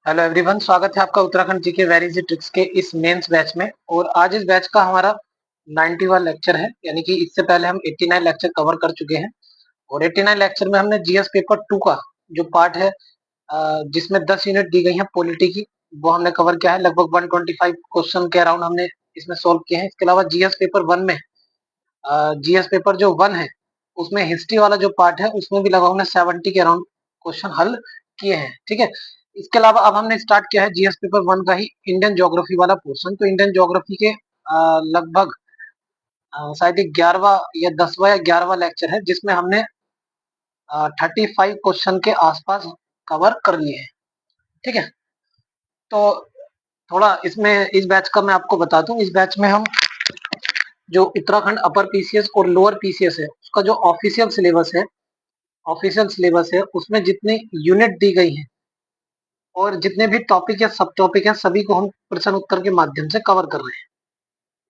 Hello everyone, स्वागत है आपका Uttarakhand GK very easy tricks के इस मेंस बैच में। और आज इस बैच का हमारा 91 लेक्चर है, यानी कि इससे पहले हम 89 लेक्चर कवर कर चुके हैं। और 89 लेक्चर में हमने जीएस पेपर 2 का जो पार्ट है, जिसमें 10 यूनिट दी गई है पॉलिटी की, वो हमने कवर किया है। लगभग 125 क्वेश्चन के अराउंड हमने इसमें सोल्व किए हैं। इसके अलावा जीएस पेपर 1 में, जीएस पेपर जो 1 है उसमें हिस्ट्री वाला जो पार्ट है उसमें भी लगभग हमने 70 के अराउंड क्वेश्चन हल किए हैं। ठीक है, इसके अलावा अब हमने स्टार्ट किया है जीएस पेपर 1 का ही इंडियन ज्योग्राफी वाला पोर्शन। तो इंडियन ज्योग्राफी के लगभग शायद 11वां या 10वां या 11वां लेक्चर है, जिसमें हमने 35 क्वेश्चन के आसपास कवर कर लिए हैं। ठीक है, तो थोड़ा इसमें इस बैच का मैं आपको बता दूं। इस बैच में हम जो उत्तराखंड अपर पीसीएस और लोअर पीसीएस है उसका जो ऑफिशियल सिलेबस है उसमें जितनी यूनिट दी गई है और जितने भी टॉपिक या सब टॉपिक है सभी को हम प्रश्न उत्तर के माध्यम से कवर कर रहे हैं।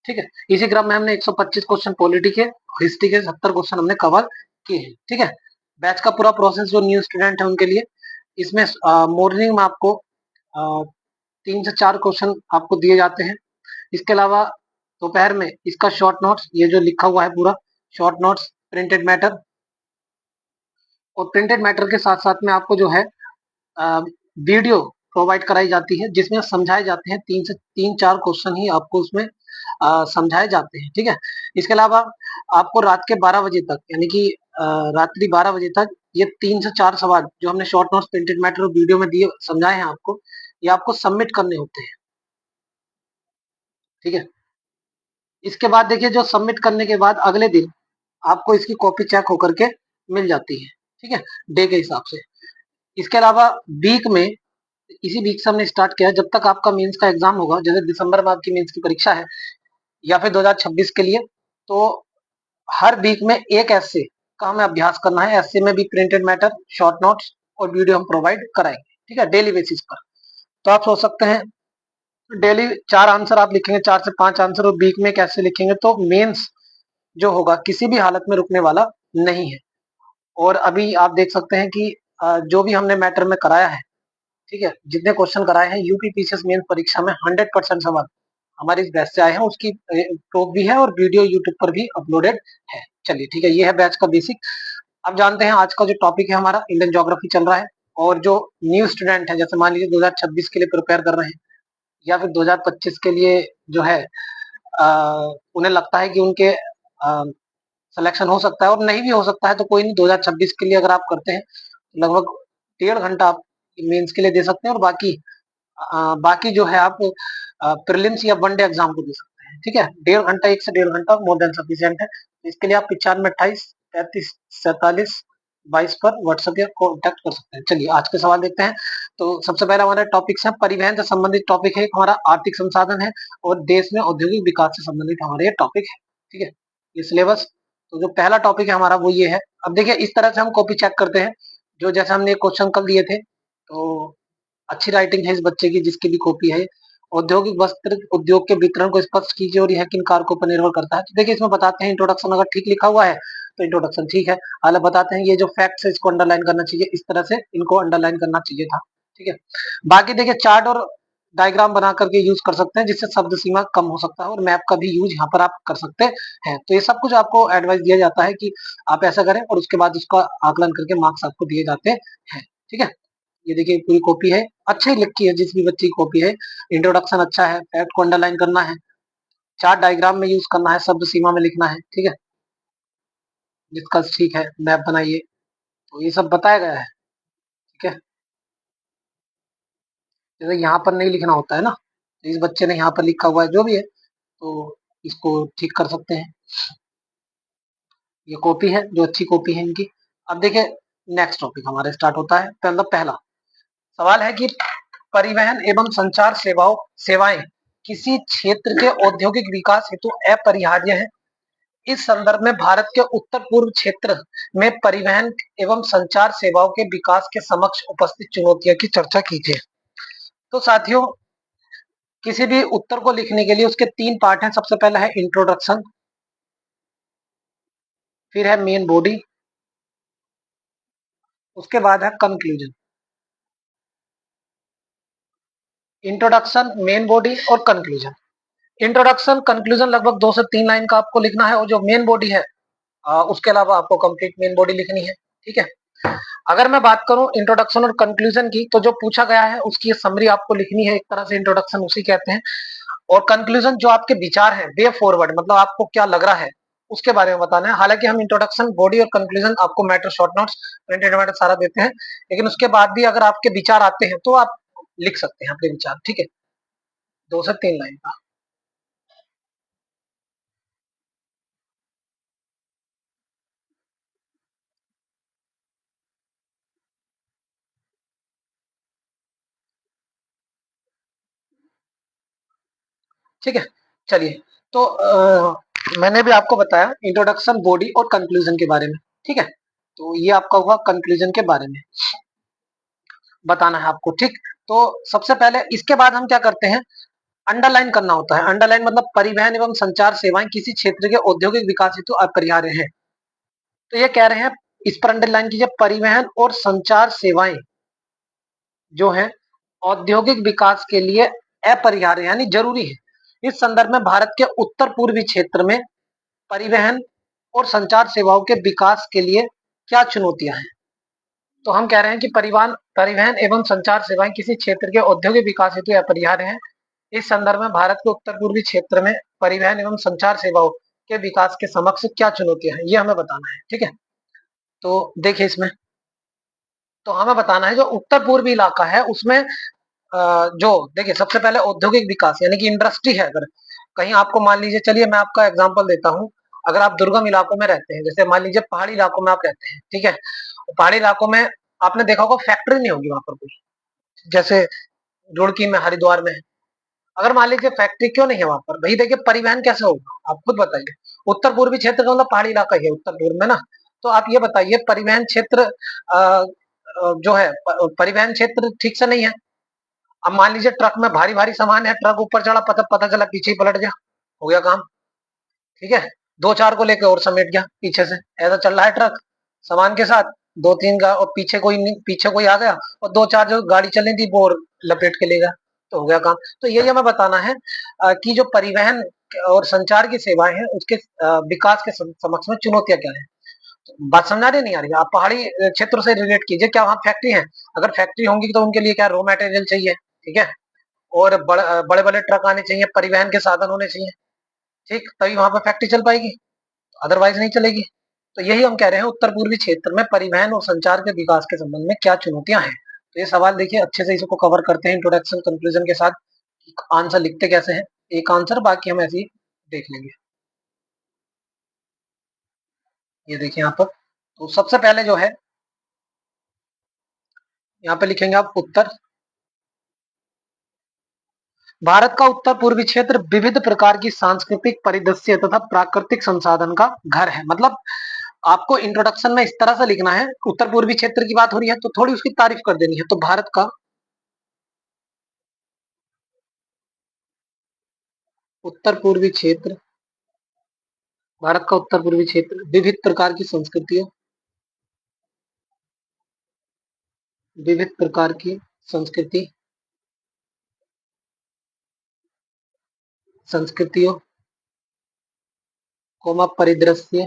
ठीक है, इसी क्रम में हमने 125 क्वेश्चन पॉलिटी के, हिस्ट्री के 70 क्वेश्चन हमने कवर किए हैं। ठीक है, बैच का पूरा प्रोसेस जो न्यू स्टूडेंट है उनके लिए, इसमें मॉर्निंग में आपको 3 से 4 क्वेश्चन आपको दिए जाते हैं। इसके अलावा दोपहर में इसका शॉर्ट नोट्स, ये जो लिखा हुआ है पूरा शॉर्ट नोट्स, प्रिंटेड मैटर, और प्रिंटेड मैटर के साथ साथ में आपको जो है वीडियो प्रोवाइड कराई जाती है, जिसमें समझाए जाते हैं। 3 से 4 क्वेश्चन ही आपको उसमें समझाए जाते हैं। ठीक है, इसके अलावा आपको रात के 12 बजे तक, यानी कि रात्रि 12 बजे तक ये 3 से 4 सवाल जो हमने शॉर्ट नोट्स, प्रिंटेड मैटर और वीडियो में दिए समझाए हैं आपको, ये आपको सबमिट करने होते हैं। ठीक है, इसके बाद देखिए, जो सबमिट करने के बाद अगले दिन आपको इसकी कॉपी चेक होकर के मिल जाती है। ठीक है, डे के हिसाब से। इसके अलावा वीक में, इसी वीक से हमने स्टार्ट किया है, जब तक आपका मेंस का एग्जाम होगा, जैसे दिसंबर में आपकी मेंस की परीक्षा है या फिर 2026 के लिए, तो हर वीक में एक ऐसे का हमें अभ्यास करना है। ऐसे में भी प्रिंटेड मैटर, शॉर्ट नोट्स और वीडियो हम प्रोवाइड कराएंगे। ठीक है, डेली बेसिस पर। तो आप सोच सकते हैं, डेली 4 आंसर आप लिखेंगे, 4 से 5 आंसर, और वीक में कैसे लिखेंगे, तो मेंस जो होगा किसी भी हालत में रुकने वाला नहीं है। और अभी आप देख सकते हैं कि जो भी हमने मैटर में कराया है, ठीक है, जितने क्वेश्चन कराए हैं यूपी पीसीएस मेंस परीक्षा में, 100% सवाल हमारे इस बैच से आए हैं। उसकी प्रूफ भी है और वीडियो यूट्यूब पर भी अपलोडेड है। चलिए ठीक है, ये है बैच का बेसिक। अब जानते हैं आज का जो टॉपिक है हमारा, इंडियन ज्योग्राफी चल रहा है। और जो न्यू स्टूडेंट है, जैसे मान लीजिए 2026 के लिए प्रिपेयर कर रहे हैं या फिर 2025 के लिए जो है, उन्हें लगता है कि उनके सिलेक्शन हो सकता है और नहीं भी हो सकता है, तो कोई नहीं, 2026 के लिए अगर आप करते हैं तो लगभग 1.5 घंटा आप मेंस के लिए दे सकते हैं, और बाकी जो है आप प्रीलिम्स या वनडे एग्जाम को दे सकते हैं। ठीक है, 1.5 घंटा, 1 से 1.5 घंटा मोर देन सफिशिएंट है। इसके लिए आप 9528 33 47 22 पर व्हाट्सएप या कॉन्टैक्ट कर सकते हैं। चलिए आज के सवाल देखते हैं। तो सबसे पहला हमारा टॉपिक्स है, परिवहन से संबंधित टॉपिक है, हमारा आर्थिक संसाधन है और देश में औद्योगिक विकास से संबंधित हमारे ये टॉपिक है। ठीक है, ये सिलेबस। तो जो पहला टॉपिक है हमारा वो ये है। अब देखिए, इस तरह से हम कॉपी चेक करते हैं। जो जैसे हमने क्वेश्चन कल दिए थे, तो अच्छी राइटिंग है इस बच्चे की जिसकी भी कॉपी है। औद्योगिक वस्त्र उद्योग के वितरण को स्पष्ट कीजिए और यह किन कारकों पर निर्भर करता है। तो देखिए, इसमें बताते हैं इंट्रोडक्शन अगर ठीक लिखा हुआ है तो इंट्रोडक्शन ठीक है। हालांकि बताते हैं ये जो फैक्ट्स है इसको अंडरलाइन करना चाहिए, इस तरह से इनको अंडरलाइन करना चाहिए था। ठीक है, बाकी देखिए, चार्ट और डायग्राम बना करके यूज कर सकते हैं, जिससे शब्द सीमा कम हो सकता है, और मैप का भी यूज यहाँ पर आप कर सकते हैं। तो ये सब कुछ आपको एडवाइस दिया जाता है कि आप ऐसा करें, और उसके बाद उसका आकलन करके मार्क्स आपको दिए जाते हैं। ठीक है, ये देखिए पूरी कॉपी है, अच्छा ही लिखी है जिस भी बच्ची की कॉपी है। इंट्रोडक्शन अच्छा है, फैक्ट को अंडरलाइन करना है, चार्ट डायग्राम में यूज करना है, शब्द सीमा में लिखना है। ठीक है, डिस्कस ठीक है, मैप बनाइए, तो ये सब बताया गया है। ठीक है, जैसे यहाँ पर नहीं लिखना होता है ना, तो इस बच्चे ने यहाँ पर लिखा हुआ है जो भी है, तो इसको ठीक कर सकते हैं। ये कॉपी है, जो अच्छी कॉपी है इनकी। अब देखिए, नेक्स्ट टॉपिक हमारे स्टार्ट होता है। पहला सवाल है कि परिवहन एवं संचार सेवाएं किसी क्षेत्र के औद्योगिक विकास हेतु अपरिहार्य है। इस संदर्भ में भारत के उत्तर पूर्व क्षेत्र में परिवहन एवं संचार सेवाओं के विकास के समक्ष उपस्थित चुनौतियों की चर्चा कीजिए। तो साथियों, किसी भी उत्तर को लिखने के लिए उसके 3 पार्ट हैं। सबसे पहला है इंट्रोडक्शन, फिर है मेन बॉडी, उसके बाद है कंक्लूजन। इंट्रोडक्शन, मेन बॉडी और कंक्लूजन। इंट्रोडक्शन कंक्लूजन लगभग 2 से 3 लाइन का आपको लिखना है, और जो मेन बॉडी है उसके अलावा आपको कंप्लीट मेन बॉडी लिखनी है। ठीक है, अगर मैं बात करूं इंट्रोडक्शन और कंक्लूजन की, तो जो पूछा गया है उसकी समरी आपको लिखनी है, एक तरह से इंट्रोडक्शन उसी कहते हैं, और कंक्लूजन जो आपके विचार है, वे फॉरवर्ड मतलब आपको क्या लग रहा है उसके बारे में बताना है। हालांकि हम इंट्रोडक्शन, बॉडी और कंक्लूजन आपको matter, short notes, printed matter सारा देते हैं, लेकिन उसके बाद भी अगर आपके विचार आते हैं तो आप लिख सकते हैं अपने विचार। ठीक है, 2 से 3 लाइन का। ठीक है, चलिए, तो मैंने भी आपको बताया इंट्रोडक्शन, बॉडी और कंक्लूजन के बारे में। ठीक है, तो ये आपका हुआ कंक्लूजन के बारे में बताना है आपको। ठीक, तो सबसे पहले इसके बाद हम क्या करते हैं, अंडरलाइन करना होता है। अंडरलाइन मतलब परिवहन एवं संचार सेवाएं किसी क्षेत्र के औद्योगिक विकास हेतु अपरिहार्य है। तो ये कह रहे हैं, इस पर अंडरलाइन कीजिए, परिवहन और संचार सेवाएं जो है औद्योगिक विकास के लिए अपरिहार्य यानी जरूरी है। इस संदर्भ में भारत के उत्तर पूर्वी क्षेत्र में परिवहन और संचार सेवाओं के विकास के लिए क्या चुनौतियां हैं। तो हम कह रहे हैं कि परिवहन परिवहन एवं संचार सेवाएं किसी क्षेत्र के औद्योगिक विकास हेतु अपरिहार्य है। इस संदर्भ में भारत के उत्तर पूर्वी क्षेत्र में परिवहन एवं संचार सेवाओं के विकास के समक्ष क्या चुनौतियां हैं, ये हमें बताना है। ठीक है, तो देखिए इसमें, तो हमें बताना है जो उत्तर पूर्वी इलाका है उसमें जो देखिए, सबसे पहले औद्योगिक विकास यानी कि इंडस्ट्री है। अगर कहीं आपको मान लीजिए, चलिए मैं आपका एग्जांपल देता हूँ, अगर आप दुर्गम इलाकों में रहते हैं, जैसे मान लीजिए पहाड़ी इलाकों में आप रहते हैं, ठीक है, पहाड़ी इलाकों में आपने देखा होगा फैक्ट्री नहीं होगी वहां पर कोई, जैसे रुड़की में, हरिद्वार में। अगर मान लीजिए फैक्ट्री क्यों नहीं है वहां पर, भाई देखिए परिवहन कैसे होगा, आप खुद बताइए। उत्तर पूर्वी क्षेत्र का मतलब पहाड़ी इलाका ही है उत्तर पूर्व में ना। तो आप ये बताइए परिवहन क्षेत्र जो है परिवहन क्षेत्र ठीक से नहीं है। अब मान लीजिए ट्रक में भारी भारी सामान है, ट्रक ऊपर चढ़ा, पता चला पीछे ही पलट गया, हो गया काम। ठीक है, दो चार को लेकर और समेट गया पीछे से, ऐसा चल रहा है ट्रक सामान के साथ, दो तीन का, और पीछे कोई नहीं, पीछे कोई आ गया और दो चार जो गाड़ी चल रही थी वो और लपेट के ले गया, तो हो गया काम। तो यही हमें बताना है कि जो परिवहन और संचार की सेवाएं हैं उसके विकास के समक्ष में चुनौतियां क्या है। बात समझ आ रही नहीं आ रही, आप पहाड़ी क्षेत्र से रिलेट कीजिए, क्या वहाँ फैक्ट्री है, अगर फैक्ट्री होंगी तो उनके लिए क्या रॉ मटेरियल चाहिए, ठीक है, और बड़े बड़े ट्रक आने चाहिए, परिवहन के साधन होने चाहिए, ठीक, तभी वहां पर फैक्ट्री चल पाएगी, अदरवाइज नहीं चलेगी। तो यही हम कह रहे हैं, उत्तर पूर्वी क्षेत्र में परिवहन और संचार के विकास के संबंध में क्या चुनौतियां हैं। तो ये सवाल देखिए अच्छे से इसको कवर करते हैं इंट्रोडक्शन कंक्लूजन के साथ, आंसर लिखते कैसे हैं, एक आंसर, बाकी हम ऐसे ही देख लेंगे। ये देखिए यहाँ पर, तो सबसे पहले जो है यहाँ पे लिखेंगे आप उत्तर, भारत का उत्तर पूर्वी क्षेत्र विविध प्रकार की सांस्कृतिक परिदृश्य तथा प्राकृतिक संसाधन का घर है। मतलब आपको इंट्रोडक्शन में इस तरह से लिखना है, उत्तर पूर्वी क्षेत्र की बात हो रही है तो थोड़ी उसकी तारीफ कर देनी है। तो उत्तर पूर्वी क्षेत्र भारत का उत्तर पूर्वी क्षेत्र विविध प्रकार की संस्कृतियों, विविध प्रकार की संस्कृति संस्कृतियों, कोमा परिदृश्यों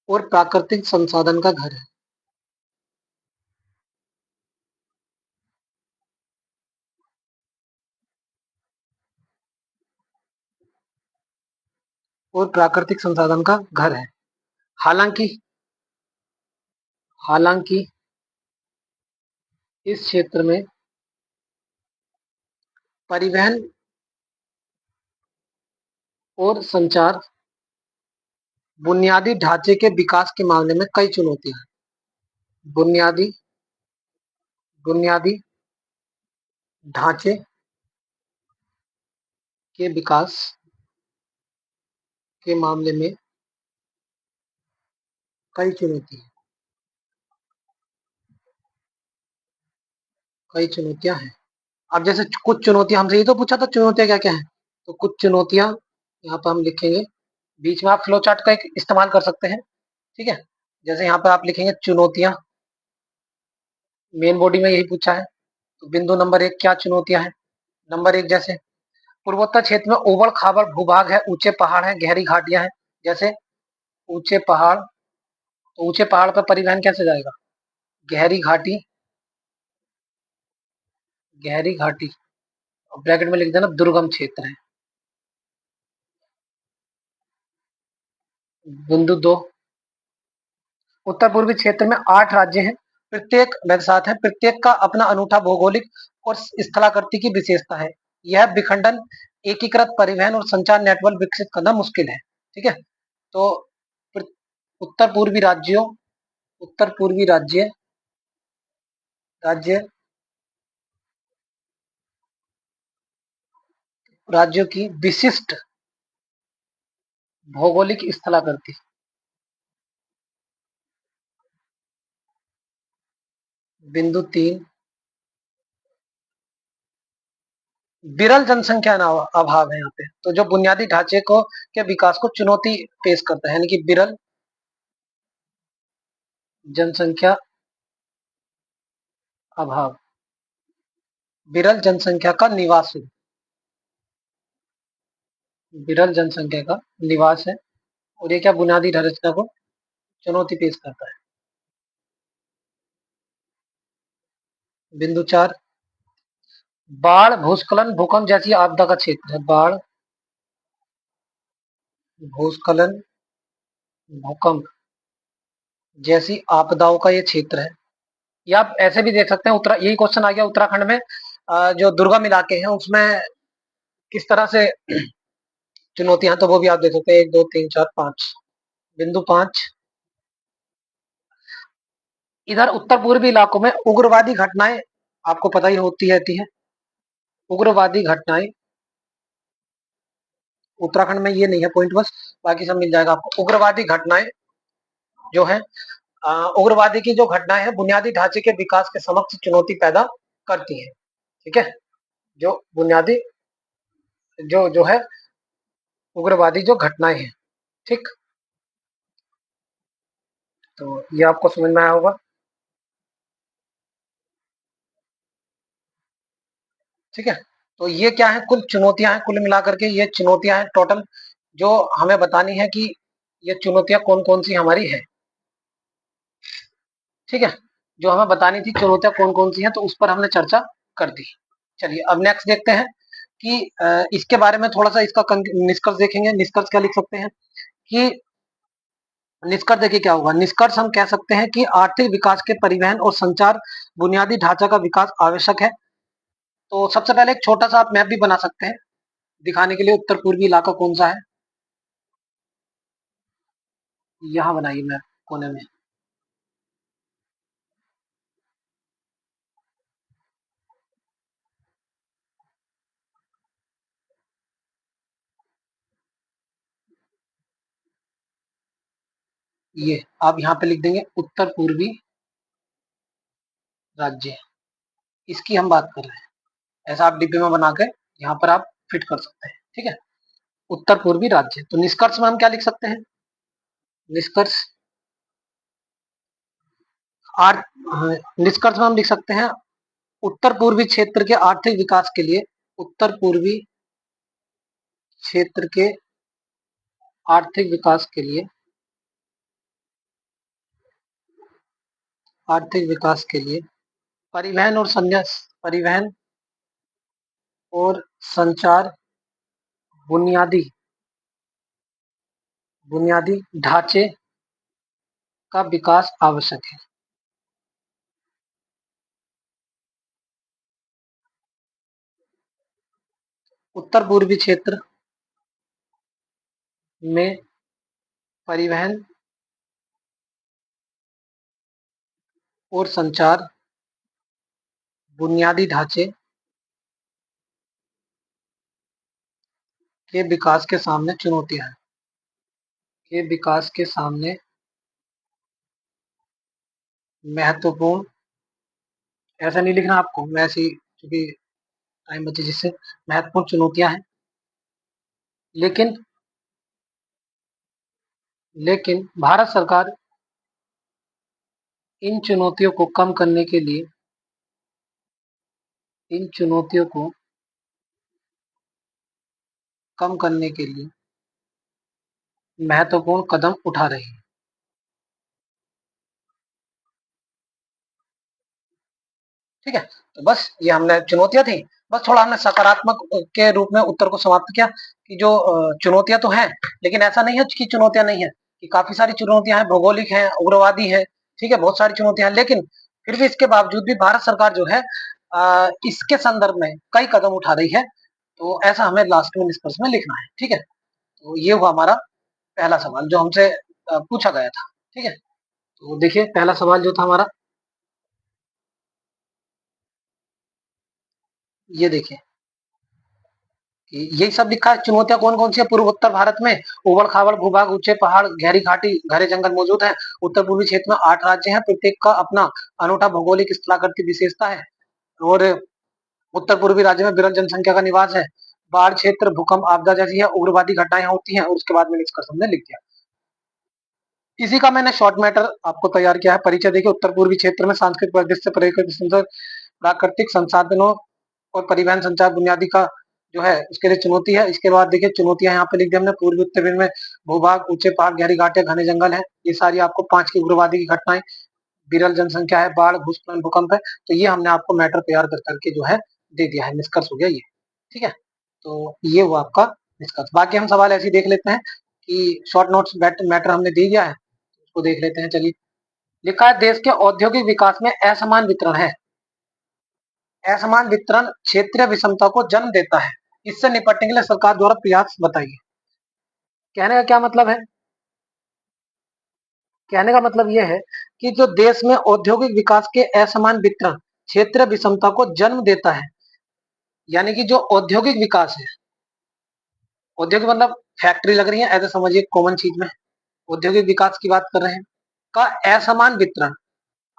और प्राकृतिक संसाधन का घर है। और प्राकृतिक संसाधन का घर है। हालांकि हालांकि इस क्षेत्र में परिवहन और संचार बुनियादी ढांचे के विकास के मामले में कई चुनौतियां हैं। बुनियादी बुनियादी ढांचे के विकास के मामले में कई चुनौतियां कई चुनौतियां हैं। अब जैसे कुछ चुनौतियां, हमसे ये तो पूछा था चुनौतियां क्या क्या है, तो कुछ चुनौतियां यहाँ पर हम लिखेंगे, बीच में आप फ्लो चार्ट का एक इस्तेमाल कर सकते हैं। ठीक है, जैसे यहाँ पर आप लिखेंगे चुनौतियां, मेन बॉडी में यही पूछा है। तो बिंदु नंबर 1 क्या चुनौतियां हैं? नंबर 1 जैसे पूर्वोत्तर क्षेत्र में उबड़ खाबड़ भूभाग है, ऊंचे पहाड़ है, गहरी घाटियां हैं। जैसे ऊंचे पहाड़, तो ऊंचे पहाड़ पर परिवहन कैसे जाएगा? गहरी घाटी, गहरी घाटी और ब्रैकेट में लिख देना दुर्गम क्षेत्र है। बिंदु 2, उत्तर पूर्वी क्षेत्र में 8 राज्य हैं, प्रत्येक मेरे साथ है, प्रत्येक का अपना अनूठा भौगोलिक और स्थलाकृति की विशेषता है। यह विखंडन एकीकृत परिवहन और संचार नेटवर्क विकसित करना मुश्किल है। ठीक है, तो उत्तर पूर्वी राज्यों, उत्तर पूर्वी राज्य राज्य राज्यों की विशिष्ट भौगोलिक स्थलाकृति। बिंदु 3, विरल जनसंख्या अभाव है यहाँ पे, तो जो बुनियादी ढांचे को के विकास को चुनौती पेश करता है, यानी कि विरल जनसंख्या अभाव, विरल जनसंख्या का निवास है, विरल जनसंख्या का निवास है, और ये क्या बुनियादी ढांचा को चुनौती पेश करता है। बिंदु 4, बाढ़ भूस्खलन भूकंप जैसी आपदा का क्षेत्र है। बाढ़ भूस्खलन भूकंप जैसी आपदाओं का ये क्षेत्र है। या आप ऐसे भी देख सकते हैं, यही क्वेश्चन आ गया उत्तराखंड में जो दुर्गम इलाके हैं उसमें किस तरह से चुनौतियां, तो वो भी आप देख सकते हैं 1 2 3 4 5। बिंदु 5, इधर उत्तर पूर्वी इलाकों में उग्रवादी घटनाएं आपको पता ही होती रहती है। उग्रवादी घटनाएं उत्तराखंड में ये नहीं है पॉइंट, बस बाकी सब मिल जाएगा आपको। उग्रवादी घटनाएं जो है, उग्रवादी की जो घटनाएं हैं बुनियादी ढांचे के विकास के समक्ष चुनौती पैदा करती है। ठीक है, जो बुनियादी जो है उग्रवादी जो घटनाएं हैं। ठीक, तो ये आपको समझ में आया होगा। ठीक है, तो ये क्या है, कुल चुनौतियां हैं, कुल मिलाकर के ये चुनौतियां हैं टोटल, जो हमें बतानी है कि ये चुनौतियां कौन कौन सी हमारी है। ठीक है, जो हमें बतानी थी चुनौतियां कौन कौन सी हैं, तो उस पर हमने चर्चा कर दी। चलिए अब नेक्स्ट देखते हैं कि इसके बारे में थोड़ा सा इसका निष्कर्ष देखेंगे। निष्कर्ष क्या लिख सकते हैं कि निष्कर्ष देखिए क्या होगा। निष्कर्ष हम कह सकते हैं कि आर्थिक विकास के परिवहन और संचार बुनियादी ढांचा का विकास आवश्यक है। तो सबसे पहले एक छोटा सा आप मैप भी बना सकते हैं दिखाने के लिए उत्तर पूर्वी इलाका कौन सा है। यहाँ बनाइए मैप कोने में। ये आप यहाँ पे लिख देंगे उत्तर पूर्वी राज्य, इसकी हम बात कर रहे हैं। ऐसा आप डिब्बे में बना के यहाँ पर आप फिट कर सकते हैं। ठीक है, उत्तर पूर्वी राज्य। तो निष्कर्ष में हम क्या लिख सकते हैं? निष्कर्ष आर निष्कर्ष में हम लिख सकते हैं उत्तर पूर्वी क्षेत्र के आर्थिक विकास के लिए, उत्तर पूर्वी क्षेत्र के आर्थिक विकास के लिए, आर्थिक विकास के लिए परिवहन और परिवहन और संचार बुनियादी बुनियादी ढांचे का विकास आवश्यक है। उत्तर पूर्वी क्षेत्र में परिवहन और संचार बुनियादी ढांचे के विकास के सामने चुनौतियां हैं, के विकास के सामने महत्वपूर्ण, ऐसा नहीं लिखना आपको, मैं ऐसी क्योंकि टाइम बचे जिससे, महत्वपूर्ण चुनौतियां हैं। लेकिन लेकिन भारत सरकार इन चुनौतियों को कम करने के लिए इन चुनौतियों को कम करने के लिए महत्वपूर्ण कदम उठा रही है। ठीक है, तो बस ये हमने चुनौतियां थी, बस थोड़ा हमने सकारात्मक के रूप में उत्तर को समाप्त किया कि जो चुनौतियां तो हैं, लेकिन ऐसा नहीं है कि चुनौतियां नहीं है, कि काफी सारी चुनौतियां हैं, भौगोलिक हैं, उग्रवादी है, ठीक है, बहुत सारी चुनौतियां हैं, लेकिन फिर भी इसके बावजूद भी भारत सरकार जो है इसके संदर्भ में कई कदम उठा रही है, तो ऐसा हमें लास्ट में निष्कर्ष में लिखना है। ठीक है, तो ये हुआ हमारा पहला सवाल जो हमसे पूछा गया था। ठीक है, तो देखिए पहला सवाल जो था हमारा, ये देखिए कि यही सब लिखा है, चुनौतियां कौन कौन सी है। पूर्वोत्तर भारत में उबड़ खाबड़ भूभाग, ऊंचे पहाड़, गहरी घाटी, घने जंगल मौजूद है। उत्तर पूर्वी क्षेत्र में 8 राज्य हैं, प्रत्येक का अपना अनूठा भौगोलिक स्थलाकृति विशेषता है। और उत्तर पूर्वी राज्य में विरल जनसंख्या का निवास है। बाढ़ क्षेत्र, भूकंप, आपदा जैसी है उग्रवादी घटनाएं होती हैं। और उसके बाद में निष्कर्ष हमने लिख दिया। इसी का मैंने शॉर्ट मैटर आपको तैयार किया है। परिचय देखिए, उत्तर पूर्वी क्षेत्र में सांस्कृतिक परिदृश्य, प्राकृतिक संसाधनों और परिवहन संचार बुनियादी का जो है उसके लिए चुनौती है। इसके बाद देखिए चुनौतियां यहाँ पे लिख दी हमने। पूर्वी उत्तर में भूभाग, ऊंचे पहाड़, गहरी घाटियां, घने जंगल है। ये सारी आपको 5 की उग्रवादी की घटनाएं, विरल जनसंख्या है, बाढ़, भूस्खलन, भूकंप है। तो ये हमने आपको मैटर तैयार कर करके जो है दे दिया है। निष्कर्ष हो गया ये। ठीक है, तो ये हुआ आपका निष्कर्ष। बाकी हम सवाल ऐसे ही देख लेते हैं कि शॉर्ट नोट्स मैटर हमने दे दिया है, उसको देख लेते हैं। चलिए, लिखा है देश के औद्योगिक विकास में असमान वितरण है। असमान वितरण क्षेत्रीय विषमता को जन्म देता है। इससे निपटने के लिए सरकार द्वारा प्रयास बताइए। कहने का क्या मतलब है? कहने का मतलब यह है कि जो देश में औद्योगिक विकास के असमान वितरण क्षेत्रीय विषमता को जन्म देता है। यानी कि जो औद्योगिक विकास है, औद्योगिक मतलब फैक्ट्री लग रही है, ऐसे समझिए कॉमन चीज में औद्योगिक विकास की बात कर रहे हैं, का असमान वितरण।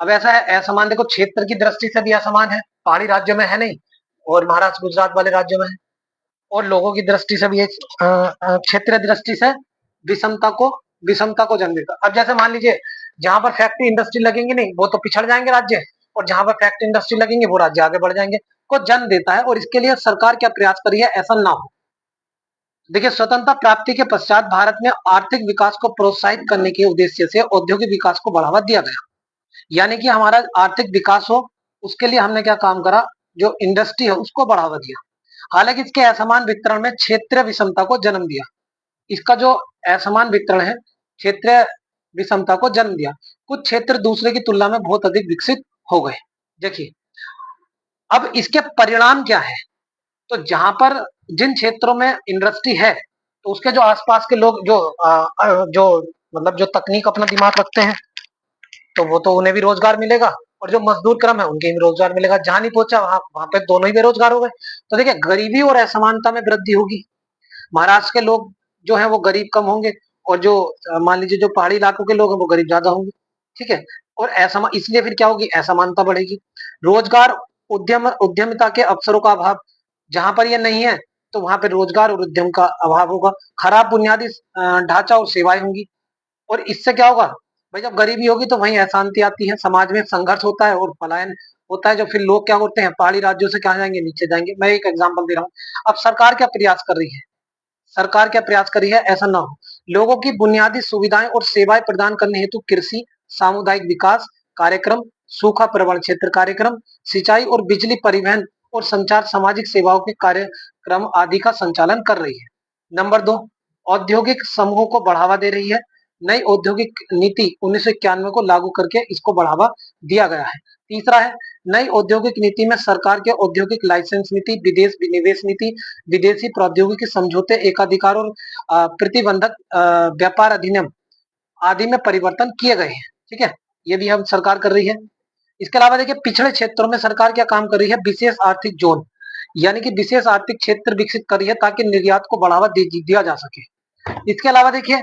अब ऐसा है, असमान देखो क्षेत्र की दृष्टि से भी असमान है, पहाड़ी राज्यों में है नहीं, और महाराष्ट्र गुजरात वाले राज्यों में है। और लोगों की दृष्टि से भी एक क्षेत्रीय दृष्टि से विषमता को विषमता को जन्म देता। अब जैसे मान लीजिए जहां पर फैक्ट्री इंडस्ट्री लगेंगे नहीं, वो तो पिछड़ जाएंगे राज्य, और जहां पर फैक्ट्री इंडस्ट्री लगेंगे वो राज्य आगे बढ़ जाएंगे, को जन्म देता है। और इसके लिए सरकार क्या प्रयास कर रही है, ऐसा ना हो। देखिए, स्वतंत्रता प्राप्ति के पश्चात भारत में आर्थिक विकास को प्रोत्साहित करने के उद्देश्य से औद्योगिक विकास को बढ़ावा दिया गया। यानी कि हमारा आर्थिक विकास हो, उसके लिए हमने क्या काम करा, जो इंडस्ट्री है उसको बढ़ावा दिया। हालांकि इसके असमान वितरण में क्षेत्रीय विषमता को जन्म दिया। इसका जो असमान वितरण है, क्षेत्रीय विषमता को जन्म दिया। कुछ क्षेत्र दूसरे की तुलना में बहुत अधिक विकसित हो गए। देखिए, अब इसके परिणाम क्या है, तो जहां पर जिन क्षेत्रों में इंडस्ट्री है, तो उसके जो आसपास के लोग जो मतलब जो तकनीक अपना दिमाग रखते हैं, तो वो तो उन्हें भी रोजगार मिलेगा, और जो मजदूर क्रम है उनके भी रोजगार मिलेगा। जहां नहीं पहुंचा वहां वहां पे दोनों ही बेरोजगार हो गए। तो देखिए, गरीबी और असमानता में वृद्धि होगी। महाराष्ट्र के लोग जो है वो गरीब कम होंगे, और जो मान लीजिए जो पहाड़ी इलाकों के लोग हैं वो गरीब ज्यादा होंगे। ठीक है, और ऐसा इसलिए फिर क्या होगी, असमानता बढ़ेगी। रोजगार, उद्यमिता के अवसरों का अभाव, जहां पर ये नहीं है तो वहां पर रोजगार और उद्यम का अभाव होगा। खराब बुनियादी ढांचा और सेवाएं होंगी। और इससे क्या होगा भाई, जब गरीबी होगी तो वहीं अशांति आती है, समाज में संघर्ष होता है और पलायन होता है। जो फिर लोग क्या करते हैं, पहाड़ी राज्यों से क्या जाएंगे, नीचे जाएंगे। मैं एक एग्जांपल दे रहा हूँ। अब सरकार क्या प्रयास कर रही है, सरकार क्या प्रयास करी है, ऐसा ना हो। लोगों की बुनियादी सुविधाएं और सेवाएं प्रदान करने हेतु कृषि, सामुदायिक विकास कार्यक्रम, सूखा प्रवण क्षेत्र कार्यक्रम, सिंचाई और बिजली, परिवहन और संचार, सामाजिक सेवाओं के कार्यक्रम आदि का संचालन कर रही है। नंबर 2, औद्योगिक समूहों को बढ़ावा दे रही है। नई औद्योगिक नीति 1991 को लागू करके इसको बढ़ावा दिया गया है। तीसरा है, नई औद्योगिक नीति में सरकार के औद्योगिक लाइसेंस नीति, विदेश विनिवेश नीति, विदेशी प्रौद्योगिकी समझौते, एकाधिकार और प्रतिबंधक व्यापार अधिनियम आदि में परिवर्तन किए गए हैं। ठीक है, ये भी हम सरकार कर रही है। इसके अलावा देखिए, पिछड़े क्षेत्रों में सरकार क्या काम कर रही है, विशेष आर्थिक जोन, यानी कि विशेष आर्थिक क्षेत्र विकसित कर रही है ताकि निर्यात को बढ़ावा दिया जा सके। इसके अलावा देखिए,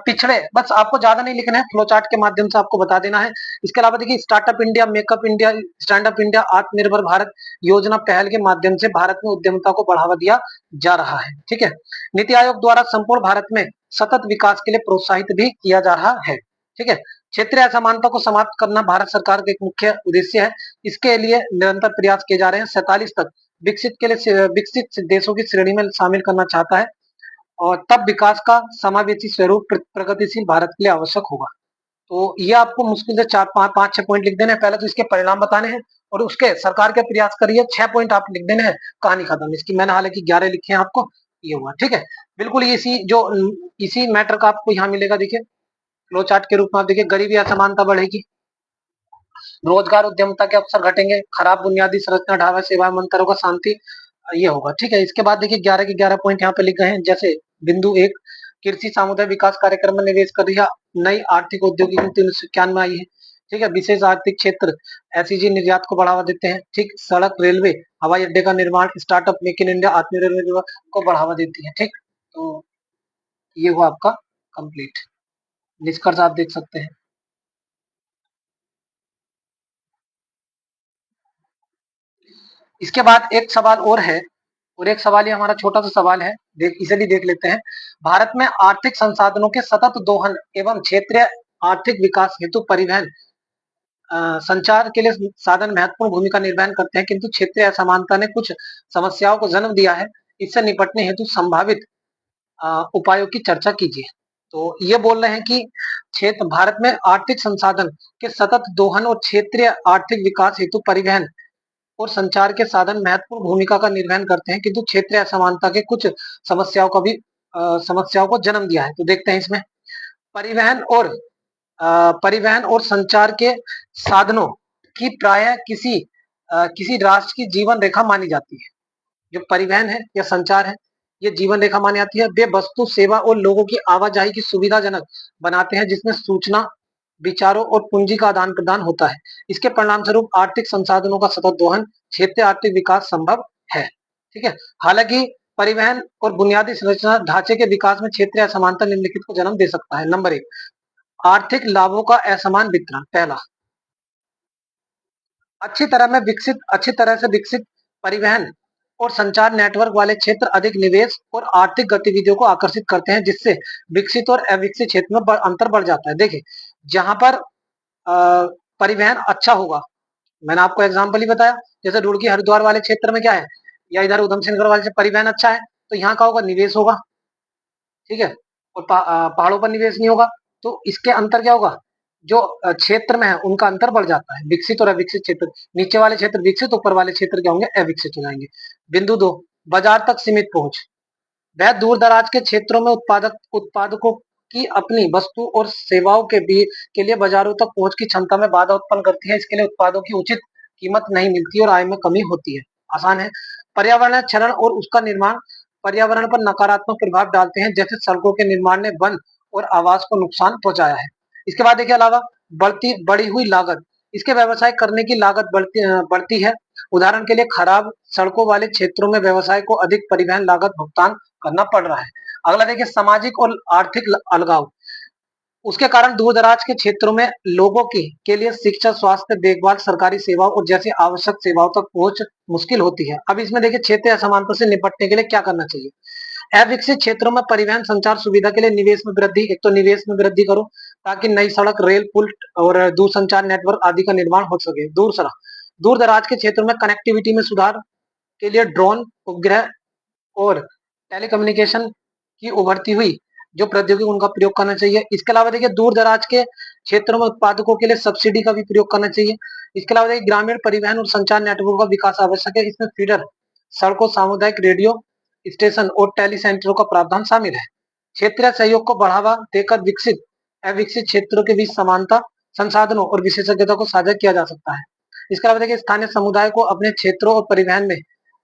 पिछड़े, बस आपको ज्यादा नहीं लिखना है, फ्लो चार्ट के माध्यम से आपको बता देना है। इसके अलावा देखिए, startup India, makeup India, stand up India, आत्मनिर्भर भारत योजना पहल के माध्यम से भारत में उद्यमिता को बढ़ावा दिया जा रहा है। ठीक है, नीति आयोग द्वारा संपूर्ण भारत में सतत विकास के लिए प्रोत्साहित भी किया जा रहा है। ठीक है, क्षेत्रीय असमानता को समाप्त करना भारत सरकार का एक मुख्य उद्देश्य है। इसके लिए निरंतर प्रयास किए जा रहे हैं। 47 तक विकसित देशों की श्रेणी में शामिल करना चाहता है और तब विकास का समावेशी स्वरूप प्रगतिशील भारत के लिए आवश्यक होगा। तो ये आपको मुश्किल से 4-5-6 पॉइंट लिख देने हैं। पहले तो इसके परिणाम बताने हैं और उसके सरकार के प्रयास करिए। 6 पॉइंट आप लिख देने हैं, कहानी खत्म। इसकी मैंने हालांकि 11 लिखे हैं आपको, ये हुआ। ठीक है, बिल्कुल इसी मैटर का आपको यहाँ मिलेगा। देखिए फ्लो चार्ट के रूप में आप देखिए, गरीबी असमानता बढ़ेगी, रोजगार उद्यमता के अवसर घटेंगे, खराब बुनियादी संरचना, ढाबा सेवा मंत्रों का शांति, ये होगा। ठीक है, इसके बाद देखिए 11 के 11 पॉइंट यहाँ पे लिख गए हैं। जैसे बिंदु 1, कृषि सामुदायिक विकास कार्यक्रम में निवेश कर दिया, नई आर्थिक औद्योगिक नीति 1991 में आई है। ठीक है, विशेष आर्थिक क्षेत्र एसईजी निर्यात को बढ़ावा देते हैं। ठीक, सड़क, रेलवे, हवाई अड्डे का निर्माण, स्टार्टअप, मेक इन इंडिया, आत्मनिर्भर को बढ़ावा देती है। ठीक, तो ये हुआ आपका कंप्लीट निष्कर्ष, आप देख सकते हैं। इसके बाद एक सवाल और है, और एक सवाल ये हमारा छोटा सा सवाल है, इसे भी देख लेते हैं। भारत में आर्थिक संसाधनों के सतत दोहन एवं क्षेत्रीय आर्थिक विकास हेतु परिवहन संचार के लिए साधन महत्वपूर्ण भूमिका निर्वहन करते हैं, किंतु क्षेत्रीय असमानता ने कुछ समस्याओं को जन्म दिया है। इससे निपटने हेतु संभावित उपायों की चर्चा कीजिए। तो ये बोल रहे हैं कि क्षेत्र भारत में आर्थिक संसाधन के सतत दोहन और क्षेत्रीय आर्थिक विकास हेतु परिवहन और संचार के साधन महत्वपूर्ण भूमिका का निर्वहन करते हैं, किंतु क्षेत्रीय असमानता के कुछ समस्याओं को जन्म दिया है। तो देखते हैं इसमें, परिवहन और परिवहन और संचार के साधनों की प्रायः किसी राष्ट्र की जीवन रेखा मानी जाती है। जो परिवहन है या संचार है, ये जीवन रेखा मानी जाती है। वे वस्तु, सेवा और लोगों की आवाजाही की सुविधाजनक बनाते हैं, जिसमें सूचना, विचारों और पूंजी का आदान प्रदान होता है। इसके परिणाम स्वरूप आर्थिक संसाधनों का सतत दोहन, क्षेत्रीय आर्थिक विकास संभव है। ठीक है, हालांकि परिवहन और बुनियादी संरचना ढांचे के विकास में क्षेत्रीय असमानता निम्नलिखित को जन्म दे सकता है। नंबर 1, आर्थिक लाभों का असमान वितरण। पहला, अच्छी तरह से विकसित परिवहन और संचार नेटवर्क वाले क्षेत्र अधिक निवेश और आर्थिक गतिविधियों को आकर्षित करते हैं, जिससे विकसित और अविकसित क्षेत्र में अंतर बढ़ जाता है। देखिए, जहां पर परिवहन अच्छा होगा, मैंने आपको एग्जाम्पल ही बताया, जैसे रुड़की हरिद्वार वाले क्षेत्र में क्या है, या इधर उधम सिंह नगर वाले से परिवहन अच्छा है, तो यहाँ का होगा निवेश होगा। ठीक है, और पहाड़ों पर निवेश नहीं होगा, तो इसके अंतर क्या होगा, जो क्षेत्र में है उनका अंतर बढ़ जाता है, विकसित और अविकसित क्षेत्र। नीचे वाले क्षेत्र विकसित, ऊपर वाले क्षेत्र क्या होंगे, अविकसित हो जाएंगे। बिंदु 2, बाजार तक सीमित पहुंच। वह दूर दराज के क्षेत्रों में उत्पादकों की अपनी वस्तु और सेवाओं के लिए बाजारों तक पहुंच की क्षमता में बाधा उत्पन्न करती है। इसके लिए उत्पादों की उचित कीमत नहीं मिलती और आय में कमी होती है। आसान है। पर्यावरण क्षरण और उसका निर्माण पर्यावरण पर नकारात्मक प्रभाव डालते हैं, जैसे सड़कों के निर्माण ने वन और आवास को नुकसान पहुंचाया है। इसके बाद देखिए, अलावा बढ़ी हुई लागत, इसके व्यवसाय करने की लागत बढ़ती है। उदाहरण के लिए खराब सड़कों वाले क्षेत्रों में व्यवसाय को अधिक परिवहन लागत भुगतान करना पड़ रहा है। अगला देखिए, सामाजिक और आर्थिक अलगाव। उसके कारण दूर दराज के क्षेत्रों में लोगों की के लिए शिक्षा, स्वास्थ्य, देखभाल, सरकारी सेवाओं और जैसी आवश्यक सेवाओं तक पहुंच मुश्किल होती है। अब इसमें देखिए, क्षेत्रीय असमानता से निपटने के लिए क्या करना चाहिए। अविकसित क्षेत्रों में परिवहन संचार सुविधा के लिए निवेश में वृद्धि। एक तो निवेश में वृद्धि करो, ताकि नई सड़क, रेल, पुल और दूरसंचार नेटवर्क आदि का निर्माण हो सके। दूर दराज के क्षेत्रों में कनेक्टिविटी में सुधार के लिए ड्रोन, उपग्रह और टेलीकम्युनिकेशन की उभरती हुई जो प्रौद्योगिकी, उनका प्रयोग करना चाहिए। इसके अलावा देखिए, दूर दराज के क्षेत्रों में उत्पादकों के लिए सब्सिडी का भी प्रयोग करना चाहिए। इसके अलावा देखिए, ग्रामीण परिवहन और संचार नेटवर्क का विकास आवश्यक है। इसमें फीडर सड़कों, सामुदायिक रेडियो स्टेशन और टेली सेंटरों का प्रावधान शामिल है। क्षेत्रीय सहयोग को बढ़ावा देकर विकसित अविकसित क्षेत्रों के बीच समानता, संसाधनों और विशेषज्ञता को साझा किया जा सकता है। इसके अलावा देखिए, स्थानीय समुदाय को अपने क्षेत्रों और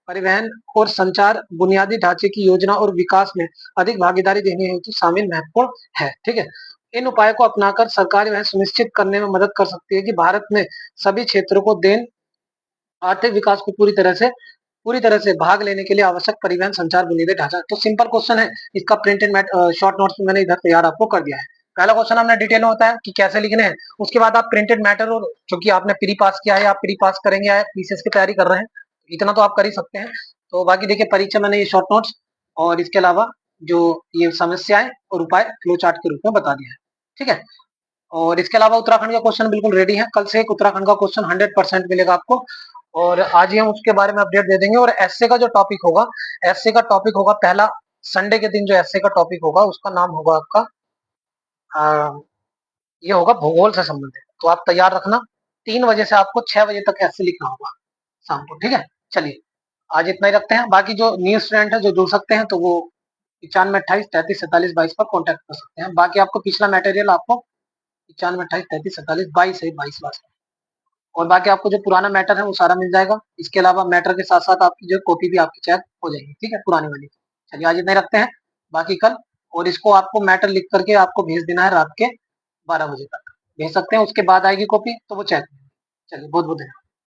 परिवहन और संचार बुनियादी ढांचे की योजना और विकास में अधिक भागीदारी देने हेतु शामिल महत्वपूर्ण है। ठीक है, इन उपायों को अपनाकर सरकार यह सुनिश्चित करने में मदद कर सकती है कि भारत में सभी क्षेत्रों को आर्थिक विकास को पूरी तरह से भाग लेने के लिए आवश्यक परिवहन संचार बुनियादी ढांचा। तो सिंपल क्वेश्चन है, इसका प्रिंट एंड शॉर्ट नोट्स में मैंने इधर तैयार आपको कर दिया है। पहला क्वेश्चन हमने डिटेल में होता है कि कैसे लिखने हैं, उसके बाद आप प्रिंटेड मैटर, और क्योंकि आपने प्री पास किया है, आप प्री पास करेंगे या पीसीएस की तैयारी कर रहे हैं, इतना तो आप कर ही सकते हैं। तो बाकी देखिए, परीक्षा मैंने ये शॉर्ट नोट्स और इसके अलावा जो ये समस्याएं और उपाय फ्लो चार्ट के रूप में बता दिया है। ठीक है, और इसके अलावा उत्तराखंड का क्वेश्चन बिल्कुल रेडी है, कल से एक उत्तराखंड का क्वेश्चन 100% मिलेगा आपको, और आज ही हम उसके बारे में अपडेट दे देंगे। और एसए का जो टॉपिक होगा, एसए का टॉपिक होगा पहला, संडे के दिन जो एसए का टॉपिक होगा उसका नाम होगा आपका ये होगा भूगोल से संबंधित। तो आप तैयार रखना, 3 बजे से आपको 6 बजे तक ऐसे लिखना होगा शाम को, ठीक है। चलिए आज इतना ही रखते हैं, बाकी जो न्यू स्टूडेंट है जो जुड़ सकते हैं तो वो 95 28 33 47 22 पर कॉन्टेक्ट कर सकते हैं। बाकी आपको पिछला मटेरियल आपको 95 28 33 47 22 और बाकी आपको जो पुराना मैटर है वो सारा मिल जाएगा। इसके अलावा मैटर के साथ साथ आपकी जो कॉपी भी आपकी चेक हो जाएगी, ठीक है, पुरानी वाली। चलिए आज इतना ही रखते हैं, बाकी कल, और इसको आपको मैटर लिख करके आपको भेज देना है रात के 12 बजे तक, भेज सकते हैं, उसके बाद आएगी कॉपी तो वो चेक। चलिए बहुत बहुत धन्यवाद।